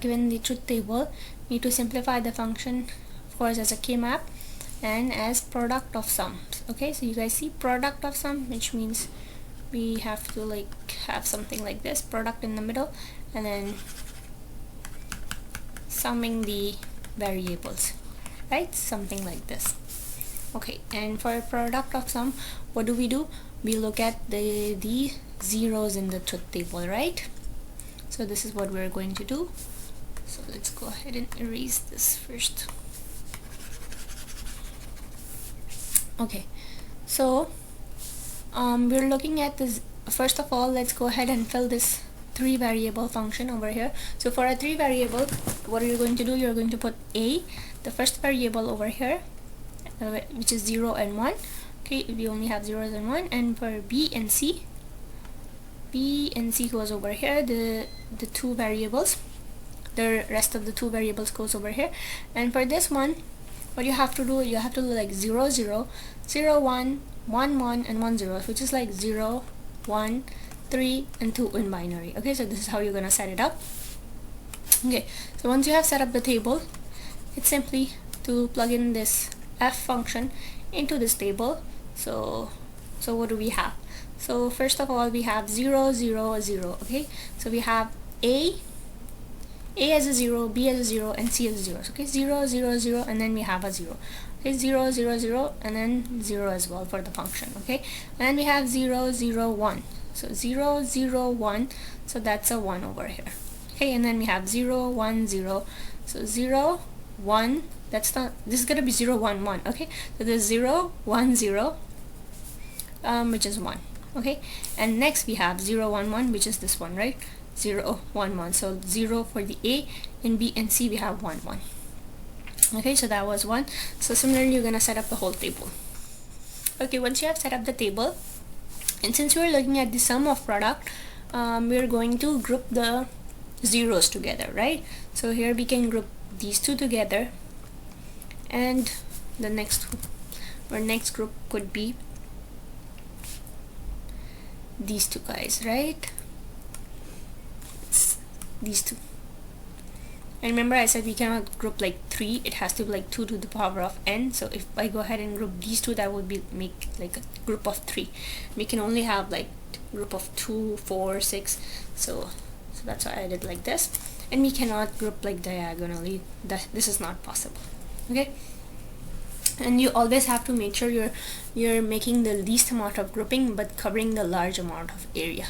given the truth table, we need to simplify the function, of course, as a k-map and as product of sums. Okay, so you guys see product of sum, which means we have to like have something like this, product in the middle, and then summing the variables, right? Something like this. Okay, and for product of sum, what do? We look at the zeros in the truth table, right? So this is what we're going to do. So let's go ahead and erase this first. Okay, so we're looking at this. First of all, let's go ahead and fill this 3 variable function over here. So for a 3 variable, what are you going to do? You're going to put a, the first variable, over here, which is 0 and 1. Okay, we only have 0s and 1. And for b and c goes over here, the 2 variables, the rest of the 2 variables goes over here. And for this one, what you have to do, you have to do like 0 0 0 1 1 1 and 1 0, which is like 0 1 3 and 2 in binary. Okay, so this is how you're gonna set it up. Okay, so once you have set up the table, it's simply to plug in this f function into this table. So what do we have? So first of all, we have 0 0 0. Okay, so we have a as a 0, b as a 0, and c as a 0. Okay, 0 0 0, and then we have a 0. Okay, 0 0 0, and then 0 as well for the function. Okay, and then we have 0 0 1. So 0 0 1, so that's a 1 over here. Okay, and then we have 0 1 0. So 0 1, that's not, this is gonna be 0 1 1. Okay, so there's 0 1 0, which is 1. Okay, and next we have 0 1 1, which is this one, right? 0 1 1. So 0 for the a, in b and c we have 1 1. Okay, so that was 1. So similarly, you're gonna set up the whole table. Okay, once you have set up the table, and since we're looking at the sum of product, we're going to group the zeros together, right? So here we can group these two together, and the next group could be these two guys, right? These two. And remember, I said we cannot group like 3, it has to be like 2 to the power of n. So if I go ahead and group these two, that would be make like a group of 3. We can only have like group of 2 4 6, so that's why I did like this. And we cannot group like diagonally. This is not possible. Okay, and you always have to make sure you're making the least amount of grouping but covering the large amount of area.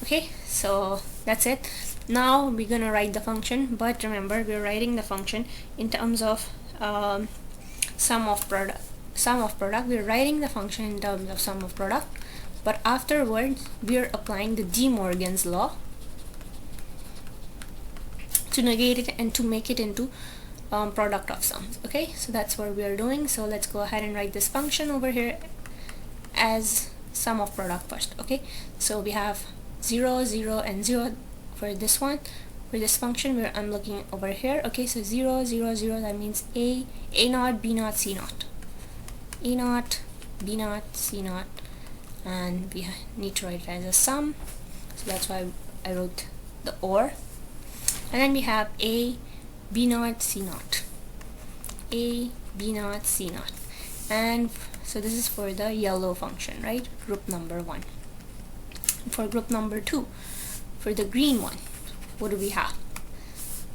Okay, so that's it. Now we're gonna write the function, but remember, we're writing the function in terms of sum of product. We're writing the function in terms of sum of product, but afterwards we're applying the De Morgan's law to negate it and to make it into product of sums. Okay, so that's what we are doing. So let's go ahead and write this function over here as sum of product first. Okay, so we have 0 0 and 0 for this one. For this function, where I'm looking over here. Okay, so 0 0 0, that means a naught, b naught, c naught, a naught, b naught, c naught, and we need to write it as a sum. So that's why I wrote the or. And then we have a b naught, c naught, a b naught, c naught. And so this is for the yellow function, right? Group number 1. For group number 2, for the green one, what do we have?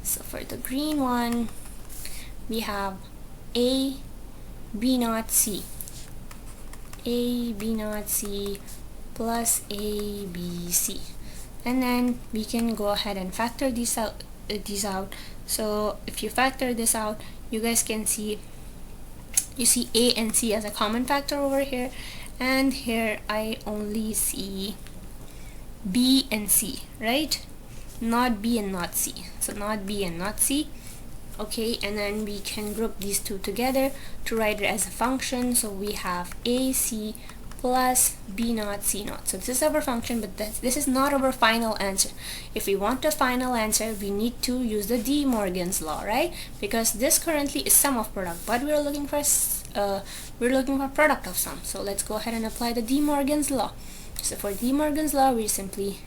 So for the green one, we have a b naught c, a b naught c plus a b c, and then we can go ahead and factor these out. So if you factor this out, you guys can see, you see a and c as a common factor over here, and here I only see b and c, right? Not b and not c. So not b and not c. Okay, and then we can group these two together to write it as a function. So we have ac plus b naught c naught. So this is our function, but this is not our final answer. If we want a final answer, we need to use the De Morgan's law, right? Because this currently is sum of product, but we're looking for product of sum. So let's go ahead and apply the De Morgan's law. So for De Morgan's law, we're simply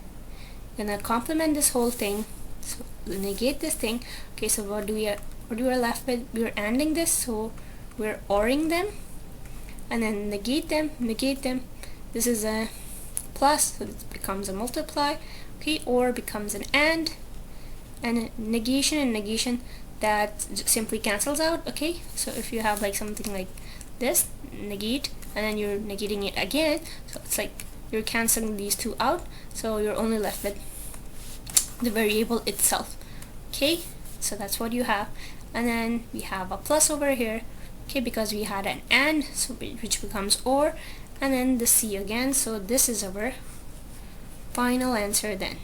gonna complement this whole thing. So negate this thing. Okay, so what we're left with, we're ANDing this, so we're ORing them, and then negate them. This is a plus, so it becomes a multiply. Okay, OR becomes an AND, and negation, that simply cancels out. Okay, so if you have like something like this, negate, and then you're negating it again, so it's like you're canceling these two out, so you're only left with the variable itself. Okay, so that's what you have. And then we have a plus over here, okay, because we had an AND, so which becomes OR, and then the C again. So this is our final answer then.